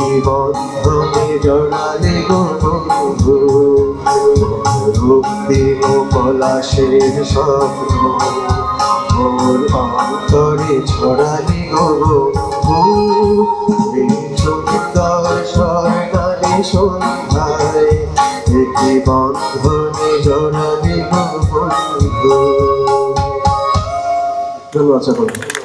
কি বন্ধনে জড়ালে গো বন্ধু রক্তিম পলাশের স্বপ্ন মোর অন্তরে ছড়ালে গো বন্ধু সুন্দর স্বর্ণালী সন্ধ্যায় কি বন্ধনে জড়ালে গো বন্ধু। ধন্যবাদ সকলকে।